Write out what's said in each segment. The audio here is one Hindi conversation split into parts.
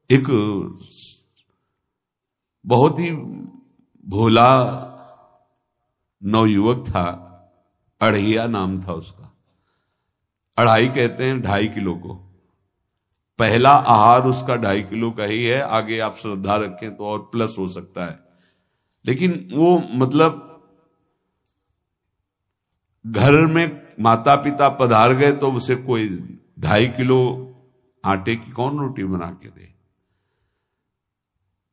एक बहुत ही भोला नवयुवक था, अढ़ैया नाम था उसका। अढ़ाई कहते हैं 2.5 किलो को। पहला आहार उसका 2.5 किलो का ही है, आगे आप श्रद्धा रखें तो और प्लस हो सकता है। लेकिन वो मतलब घर में माता पिता पधार गए तो उसे कोई 2.5 किलो आटे की कौन रोटी बना के दे।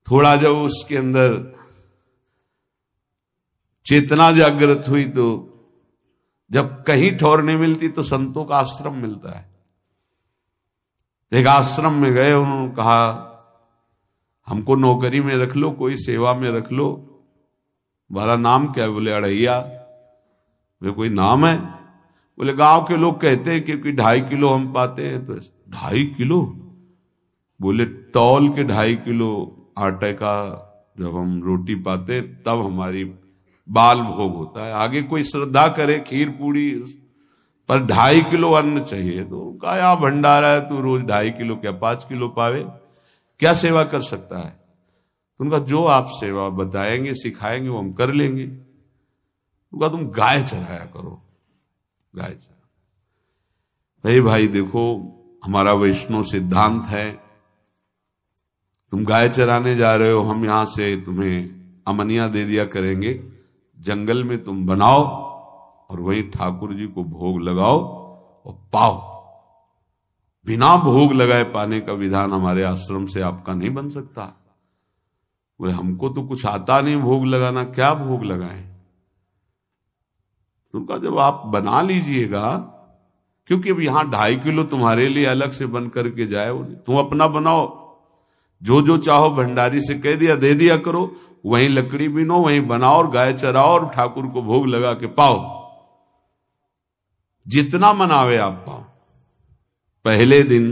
थोड़ा जब उसके अंदर चेतना जागृत हुई तो जब कहीं ठौर नहीं मिलती तो संतों का आश्रम मिलता है। एक आश्रम में गए, उन्होंने कहा हमको नौकरी में रख लो, कोई सेवा में रख लो। तुम्हारा नाम क्या है? बोले अढ़ैया। वे कोई नाम है? बोले गांव के लोग कहते हैं क्योंकि 2.5 किलो हम पाते हैं। तो 2.5 किलो? बोले तौल के 2.5 किलो आटे का जब हम रोटी पाते तब हमारी बाल भोग होता है। आगे कोई श्रद्धा करे खीर पूड़ी, पर 2.5 किलो अन्न चाहिए। तो कहा यहाँ भंडारा है, तू रोज 2.5 किलो क्या 5 किलो पावे, क्या सेवा कर सकता है? तो उनका जो आप सेवा बताएंगे सिखाएंगे वो हम कर लेंगे। उनका तुम गाय चराया करो, गाय चरा। भाई देखो, हमारा वैष्णव सिद्धांत है, तुम गाय चराने जा रहे हो, हम यहां से तुम्हें अमनिया दे दिया करेंगे, जंगल में तुम बनाओ और वहीं ठाकुर जी को भोग लगाओ और पाओ। बिना भोग लगाए पाने का विधान हमारे आश्रम से आपका नहीं बन सकता। बोले हमको तो कुछ आता नहीं भोग लगाना, क्या भोग लगाएं? तो उनका जब आप बना लीजिएगा, क्योंकि अब यहां 2.5 किलो तुम्हारे लिए अलग से बन करके जाए, तुम अपना बनाओ, जो जो चाहो भंडारी से कह दिया दे दिया करो, वहीं लकड़ी बीनो, वहीं बनाओ और गाय चराओ और ठाकुर को भोग लगा के पाओ। जितना मनावे आप पाओ। पहले दिन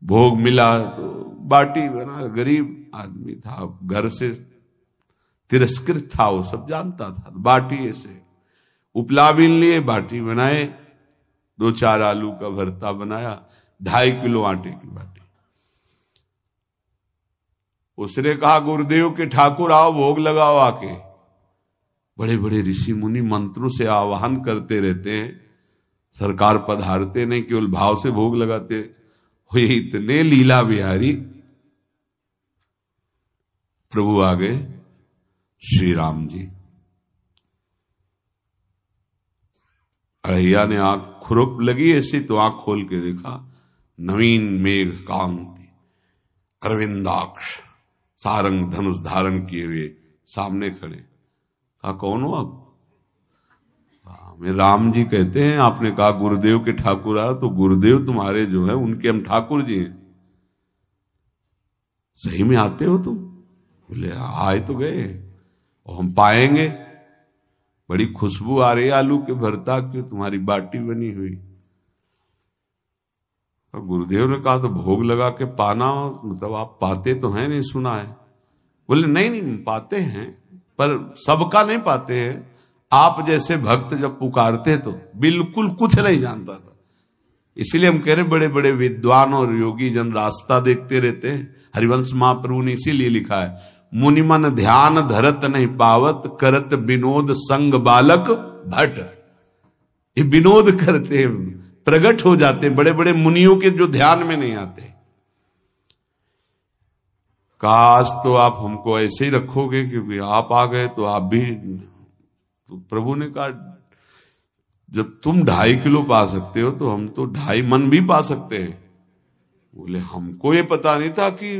भोग मिला तो बाटी बना, गरीब आदमी था, घर से तिरस्कृत था, वो सब जानता था। बाटी ऐसे उपला बीन लिए, बाटी बनाए, 2-4 आलू का भरता बनाया, 2.5 किलो आटे की बाटी। उसने कहा गुरुदेव के ठाकुर आओ भोग लगाओ आके। बड़े बड़े ऋषि मुनि मंत्रों से आवाहन करते रहते हैं, सरकार पधारते नहीं, केवल भाव से भोग लगाते हुए। इतने लीला बिहारी प्रभु आ गए, श्री राम जी। अढ़ैया ने आंख खुरक लगी ऐसी तो आंख खोल के देखा, नवीन मेघ कांति, अरविंदाक्ष, सारंग धनुष धारण किए हुए सामने खड़े। कहा कौन हो आप? मैं राम जी कहते हैं। आपने कहा गुरुदेव के ठाकुर आ, तो गुरुदेव तुम्हारे जो है उनके हम ठाकुर जी हैं। सही में आते हो तुम? बोले आए तो गए और हम पाएंगे। बड़ी खुशबू आ रही है आलू के भरता की, तुम्हारी बाटी बनी हुई। और गुरुदेव ने कहा तो भोग लगा के पाना, मतलब आप पाते तो हैं? नहीं सुना है। बोले नहीं पाते हैं, पर सबका नहीं पाते हैं। आप जैसे भक्त जब पुकारते तो बिल्कुल कुछ नहीं जानता था। इसीलिए हम कह रहे बड़े बड़े विद्वान और योगी जन रास्ता देखते रहते हैं। हरिवंश महाप्रभु ने इसीलिए लिखा है, मुनिमन ध्यान धरत नहीं पावत, करत विनोद संग बालक भट। ये विनोद करते प्रकट हो जाते बड़े बड़े मुनियों के जो ध्यान में नहीं आते। काश तो आप हमको ऐसे ही रखोगे, क्योंकि आप आ गए तो आप भी। तो प्रभु ने कहा जब तुम 2.5 किलो पा सकते हो तो हम तो 2.5 मन भी पा सकते हैं। बोले हमको ये पता नहीं था कि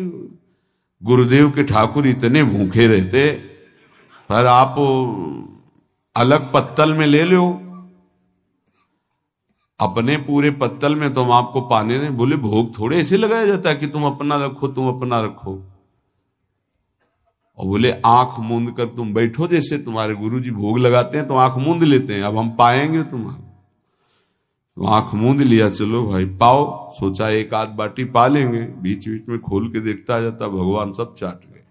गुरुदेव के ठाकुर इतने भूखे रहते, पर आप अलग पत्तल में ले लो, अपने पूरे पत्तल में तो हम आपको पाने दें। बोले भोग थोड़े ऐसे लगाया जाता है कि तुम अपना रखो, तुम अपना रखो। और बोले आंख मूंद कर तुम बैठो, जैसे तुम्हारे गुरुजी भोग लगाते हैं तो आंख मूंद लेते हैं, अब हम पाएंगे तुम्हारा। तो आंख मूंद लिया, चलो भाई पाओ। सोचा एक आध बाटी पा लेंगे, बीच बीच में खोल के देखता जाता, भगवान सब चाट गए।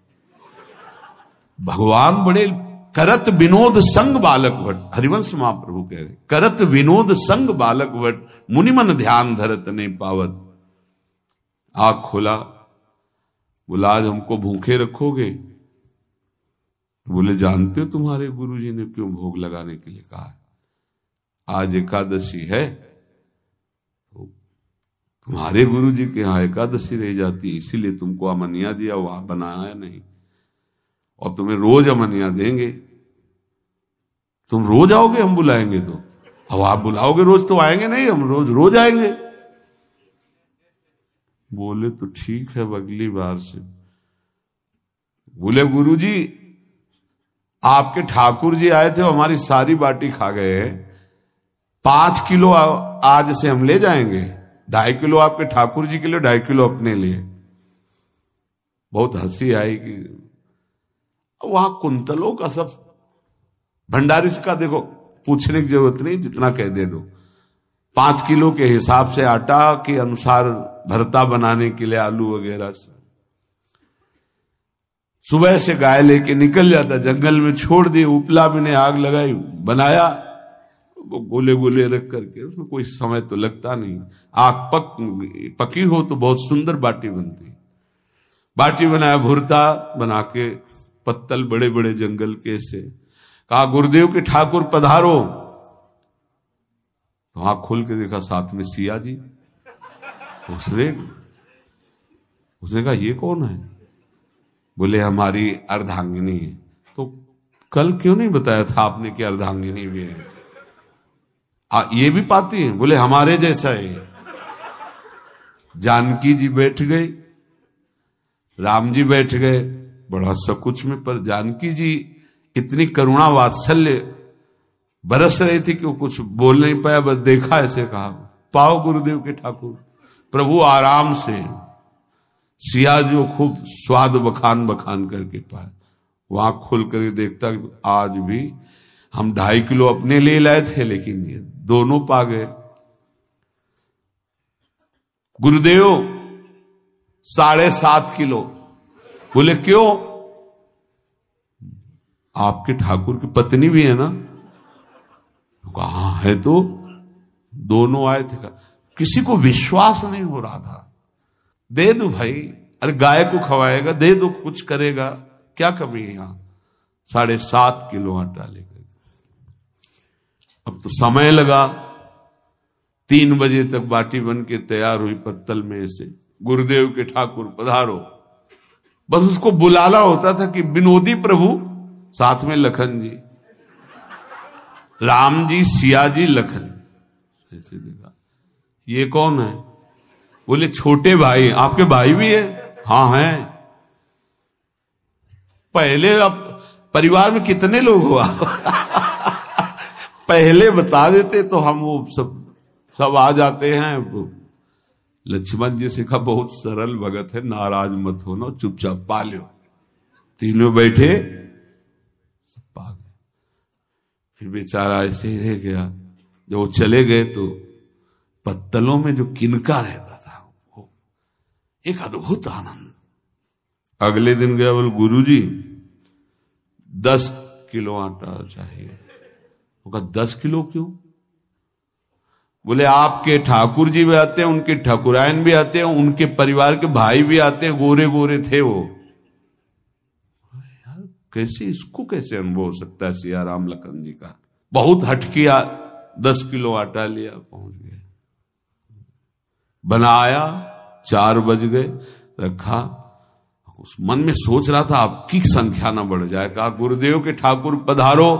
भगवान बड़े करत विनोद संग बालक भट, हरिवंश महाप्रभु कह रहे, करत विनोद संग बालक भट, मुनिमन ध्यान धरत नहीं पावत। आँख खोला, बोला आज हमको भूखे रखोगे? बोले जानते हो तुम्हारे गुरुजी ने क्यों भोग लगाने के लिए कहा है? आज एकादशी है, तो तुम्हारे गुरुजी के यहाँ एकादशी रह जाती है, इसीलिए तुमको अमनिया दिया, वहां बनाया नहीं, और तुम्हें रोज अमनिया देंगे। तुम रोज आओगे हम बुलाएंगे तो? अब आप बुलाओगे रोज तो आएंगे नहीं, हम रोज रोज आएंगे। बोले तो ठीक है, अगली बार से। बोले गुरुजी आपके ठाकुर जी आए थे, हमारी सारी बाटी खा गए, 5 किलो आज से हम ले जाएंगे, 2.5 किलो आपके ठाकुर जी के लिए, 2.5 किलो अपने लिए। बहुत हंसी आई कि वहां कुंतलों का सब भंडारी का देखो, पूछने की जरूरत नहीं, जितना कह दे दो। 5 किलो के हिसाब से आटा के अनुसार भरता बनाने के लिए आलू वगैरह से सुबह से गाय लेके निकल जाता, जंगल में छोड़ दिए, उपला में ने आग लगाई, बनाया, वो गोले गोले रख करके, उसमें कोई समय तो लगता नहीं। आग पकी हो तो बहुत सुंदर बाटी बनती। बाटी बनाया, भुरता बना के, पत्तल बड़े बड़े जंगल के से, कहा गुरुदेव के ठाकुर पधारो। तो आंख खोल के देखा साथ में सिया जी। उसने कहा ये कौन है? बोले हमारी अर्धांगिनी है। तो कल क्यों नहीं बताया था आपने कि अर्धांगिनी भी है? ये भी पाती है? बोले हमारे जैसा है। जानकी जी बैठ गई, राम जी बैठ गए, बड़ा सकुच में, पर जानकी जी इतनी करुणा वात्सल्य बरस रही थी कि वो कुछ बोल नहीं पाया, बस देखा, ऐसे कहा पाओ गुरुदेव के ठाकुर। प्रभु आराम से, सिया जो खूब स्वाद बखान बखान करके पाए। वहां खोल करके देखता आज भी हम 2.5 किलो अपने लिए लाए थे, लेकिन ये दोनों पा गए। गुरुदेव 7.5 किलो। बोले क्यों? आपके ठाकुर की पत्नी भी है ना? कहा है, तो दोनों आए थे। किसी को विश्वास नहीं हो रहा था। दे दो भाई, अरे गाय को खवाएगा, दे दो, कुछ करेगा, क्या कमी है यहां? 7.5 किलो आटा लेकर। अब तो समय लगा, 3 बजे तक बाटी बन के तैयार हुई पत्तल में से। गुरुदेव के ठाकुर पधारो। बस उसको बुलाना होता था कि विनोदी प्रभु, साथ में लखन जी, राम जी, सिया जी, लखन। ऐसे देखा, ये कौन है? बोले छोटे भाई। आपके भाई भी है? हाँ है। पहले अब परिवार में कितने लोग हुआ? पहले बता देते तो हम वो सब आ जाते हैं। लक्ष्मण जी से कहा बहुत सरल भगत है, नाराज मत होना, चुपचाप पा लो। तीनों बैठे, सब पा गए। फिर बेचारा ऐसे ही रह गया। जब वो चले गए तो पत्तलों में जो किनका रहता था, वो एक अद्भुत आनंद। अगले दिन गया, बोल गुरुजी 10 किलो आटा चाहिए। वो कहा 10 किलो क्यों? बोले आपके ठाकुर जी भी आते हैं, उनके ठाकुरायन भी आते हैं, उनके परिवार के भाई भी आते हैं, गोरे गोरे थे वो। यार कैसे, इसको कैसे अनुभव हो सकता है? सिया राम लखन जी का बहुत हट किया। 10 किलो आटा लिया, पहुंच गए, बनाया, 4 बज गए, रखा। उस मन में सोच रहा था आपकी संख्या ना बढ़ जाए। कहा गुरुदेव के ठाकुर पधारो।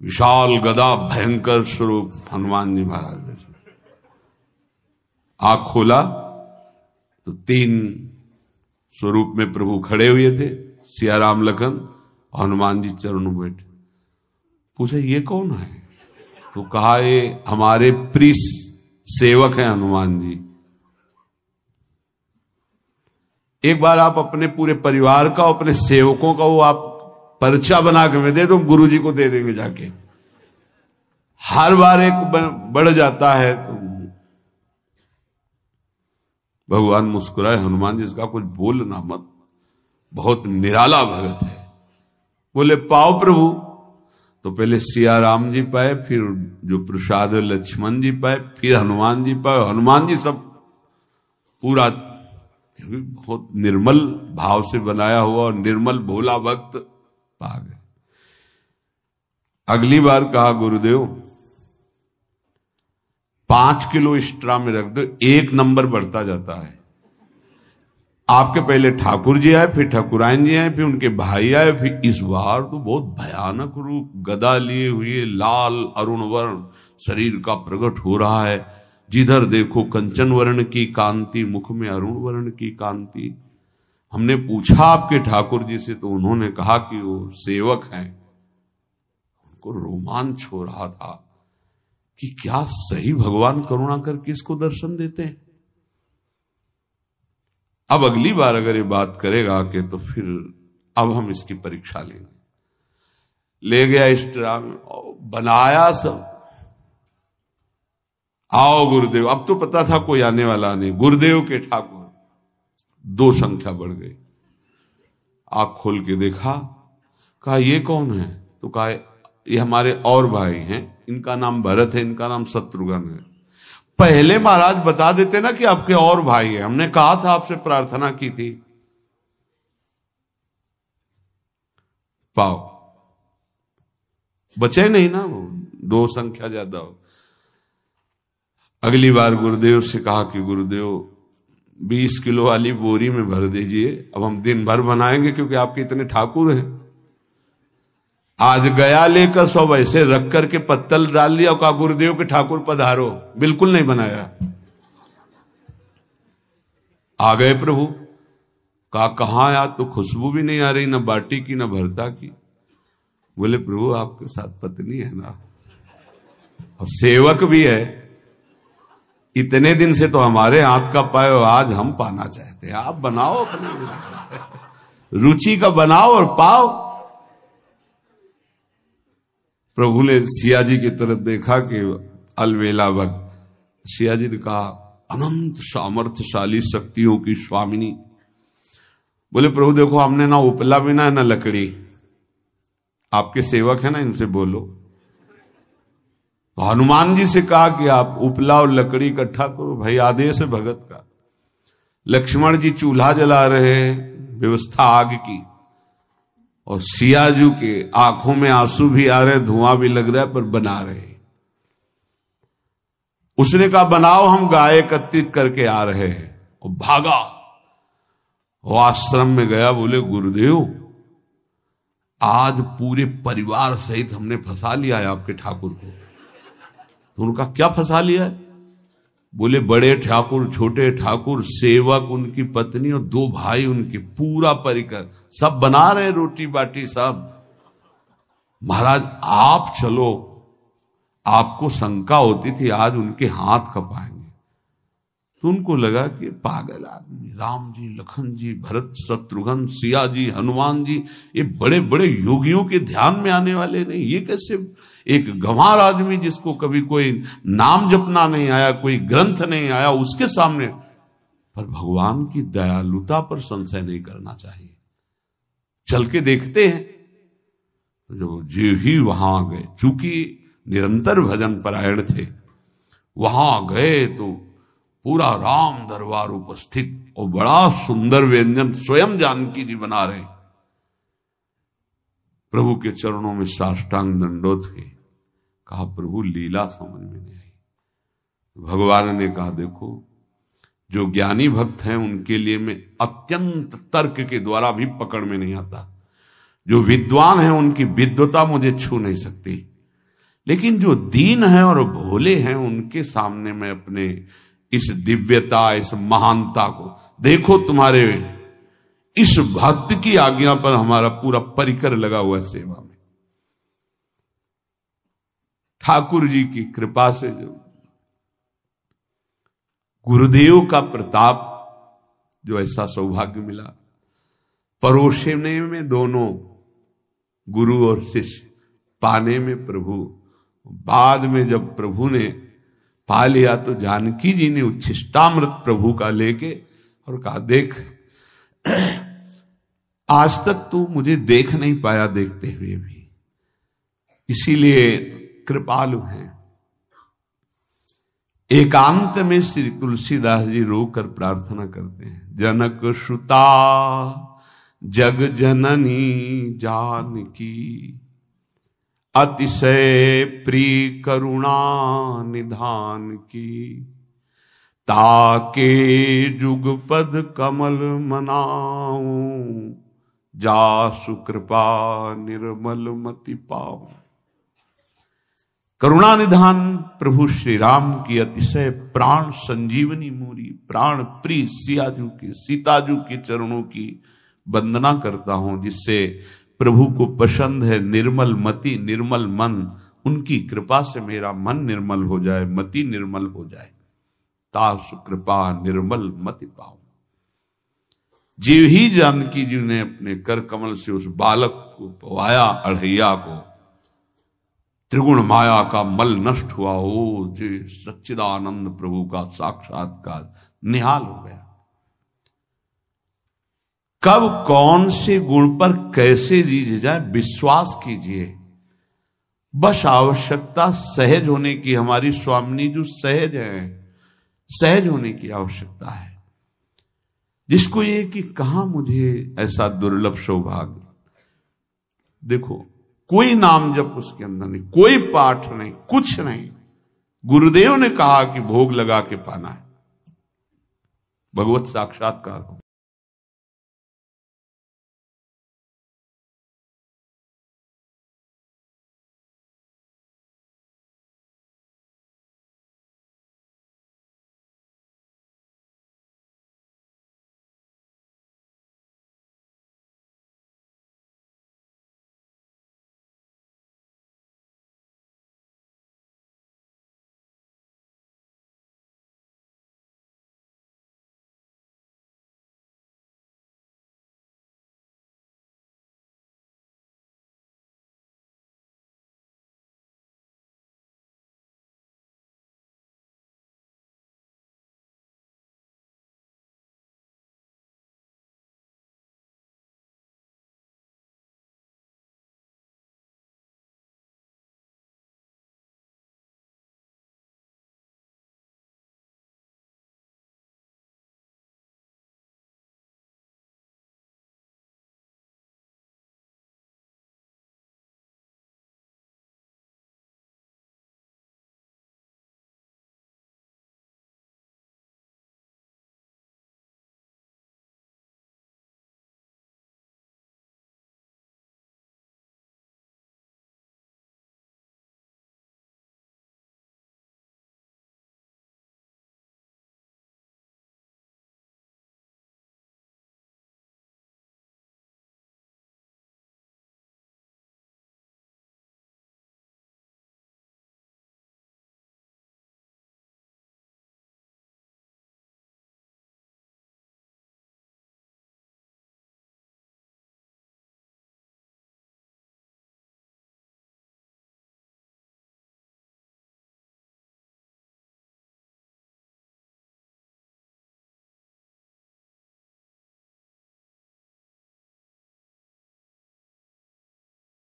विशाल गदा, भयंकर स्वरूप हनुमान जी महाराज। आंख खोला तो 3 स्वरूप में प्रभु खड़े हुए थे, सिया राम लखन, हनुमान जी चरणों बैठे। पूछा ये कौन है? तो कहा ये हमारे प्रिय सेवक हैं हनुमान जी। एक बार आप अपने पूरे परिवार का, अपने सेवकों का वो आप पर्चा बना के मैं दे दो, गुरु जी को दे देंगे जाके। हर बार एक बढ़ जाता है तो भगवान मुस्कुराए, हनुमान जी इसका कुछ बोलना मत, बहुत निराला भगत है। बोले पाओ प्रभु। तो पहले सिया राम जी पाए, फिर जो प्रसाद लक्ष्मण जी पाए, फिर हनुमान जी पाए। हनुमान जी सब पूरा बहुत निर्मल भाव से बनाया हुआ और निर्मल भोला भक्त पा गए। अगली बार कहा गुरुदेव 5 किलो एक्स्ट्रा में रख दो, 1 नंबर बढ़ता जाता है। आपके पहले ठाकुर जी आए, फिर ठाकुरायन जी आए, फिर उनके भाई आए, फिर इस बार तो बहुत भयानक रूप, गदा लिए हुए, लाल अरुण वर्ण शरीर का प्रकट हो रहा है। जिधर देखो कंचन वर्ण की कांति, मुख में अरुण वर्ण की कांति। हमने पूछा आपके ठाकुर जी से, तो उन्होंने कहा कि वो सेवक हैं। उनको रोमांच हो रहा था कि क्या सही भगवान करुणा करके इसको दर्शन देते हैं। अब अगली बार अगर ये बात करेगा कि तो फिर अब हम इसकी परीक्षा लेंगे। ले गया एक्स्ट्रा में, बनाया सब। आओ गुरुदेव, अब तो पता था कोई आने वाला नहीं। गुरुदेव के ठाकुर 2 संख्या बढ़ गई। आंख खोल के देखा, कहा ये कौन है? तो कहा ये हमारे और भाई हैं, इनका नाम भरत है, इनका नाम शत्रुघ्न है। पहले महाराज बता देते ना कि आपके और भाई हैं, हमने कहा था, आपसे प्रार्थना की थी। पाओ बचे नहीं ना, वो 2 संख्या ज्यादा हो। अगली बार गुरुदेव से कहा कि गुरुदेव 20 किलो वाली बोरी में भर दीजिए, अब हम दिन भर बनाएंगे क्योंकि आपके इतने ठाकुर हैं। आज गया लेकर सब ऐसे रख करके पत्तल डाल दिया, कहा गुरुदेव के ठाकुर पधारो। बिल्कुल नहीं बनाया। आ गए प्रभु, कहा कहां यार, तो खुशबू भी नहीं आ रही, ना बाटी की ना भरता की। बोले प्रभु आपके साथ पत्नी है ना, और सेवक भी है, इतने दिन से तो हमारे हाथ का पाए, आज हम पाना चाहते हैं। आप बनाओ, अपने रुचि का बनाओ और पाओ। प्रभु ने सिया जी की तरफ देखा कि अलवेला वक्त। सिया जी ने कहा अनंत सामर्थ्यशाली शक्तियों की स्वामिनी। बोले प्रभु देखो, हमने ना उपला बिना है ना लकड़ी, आपके सेवक है ना, इनसे बोलो। तो हनुमान जी से कहा कि आप उपला और लकड़ी इकट्ठा करो, भाई आदेश है भगत का। लक्ष्मण जी चूल्हा जला रहे हैं, व्यवस्था आग की, और सियाजू के आंखों में आंसू भी आ रहे, धुआं भी लग रहा है, पर बना रहे। उसने कहा बनाओ, हम गाय एकत्रित करके आ रहे हैं। और भागा, वो आश्रम में गया। बोले गुरुदेव आज पूरे परिवार सहित हमने फंसा लिया है आपके ठाकुर को। तो उनका क्या फंसा लिया है? बोले बड़े ठाकुर, छोटे ठाकुर, सेवक, उनकी पत्नी और 2 भाई उनके, पूरा परिकर, सब बना रहे रोटी बाटी सब। महाराज आप चलो, आपको शंका होती थी आज उनके हाथ कपाएंगे। तो उनको लगा कि पागल आदमी, राम जी, लखन जी, भरत, शत्रुघ्न, सिया जी, हनुमान जी, ये बड़े बड़े योगियों के ध्यान में आने वाले नहीं, ये कैसे एक गंवार आदमी जिसको कभी कोई नाम जपना नहीं आया, कोई ग्रंथ नहीं आया, उसके सामने। पर भगवान की दयालुता पर संशय नहीं करना चाहिए। चल के देखते हैं। जो जी ही वहां गए, चूंकि निरंतर भजन परायण थे, वहां गए तो पूरा राम दरबार उपस्थित, और बड़ा सुंदर व्यंजन स्वयं जानकी जी बना रहे। प्रभु के चरणों में साष्टांग दंडोत है। कहा प्रभु लीला समझ में नहीं आई। भगवान ने कहा देखो, जो ज्ञानी भक्त हैं उनके लिए मैं अत्यंत तर्क के द्वारा भी पकड़ में नहीं आता। जो विद्वान हैं उनकी विद्वता मुझे छू नहीं सकती, लेकिन जो दीन हैं और भोले हैं उनके सामने मैं अपने इस दिव्यता, इस महानता को देखो। तुम्हारे इस भक्त की आज्ञा पर हमारा पूरा परिकर लगा हुआ है सेवा में। ठाकुर जी की कृपा से जो गुरुदेव का प्रताप, जो ऐसा सौभाग्य मिला, परोसने में दोनों गुरु और शिष्य, पाने में प्रभु। बाद में जब प्रभु ने पा लिया तो जानकी जी ने उच्छिष्टामृत प्रभु का लेके और कहा देख, आज तक तू मुझे देख नहीं पाया देखते हुए भी, इसीलिए कृपालु हैं। एकांत में श्री तुलसीदास जी रोकर प्रार्थना करते हैं, जनक सुता जग जननी जानकी, अतिशय प्रिय करुणा निधान की, ताके जुगपद कमल मनाऊं, जासु कृपा निर्मल मति पाऊं। करुणा निधान प्रभु श्री राम की अतिशय प्राण संजीवनी मूरी, प्राण प्रिय सियाजू की, सीताजू के चरणों की वंदना करता हूं, जिससे प्रभु को पसंद है निर्मल मति निर्मल मन। उनकी कृपा से मेरा मन निर्मल हो जाए, मति निर्मल हो जाए। तासु कृपा निर्मल मति पाऊं। जीव ही जानकी जी ने अपने कर कमल से उस बालक को पवाया, अढ़ैया को, त्रिगुण माया का मल नष्ट हुआ हो, जो सच्चिदानंद प्रभु का साक्षात्कार निहाल हो गया। कब कौन से गुण पर कैसे जीज जाए विश्वास कीजिए, बस आवश्यकता सहज होने की। हमारी स्वामिनी जो सहज है, सहज होने की आवश्यकता है। जिसको ये कि कहां मुझे ऐसा दुर्लभ सौभाग्य, देखो कोई नाम जप उसके अंदर नहीं, कोई पाठ नहीं, कुछ नहीं। गुरुदेव ने कहा कि भोग लगा के पाना है, भगवत साक्षात्कार हो।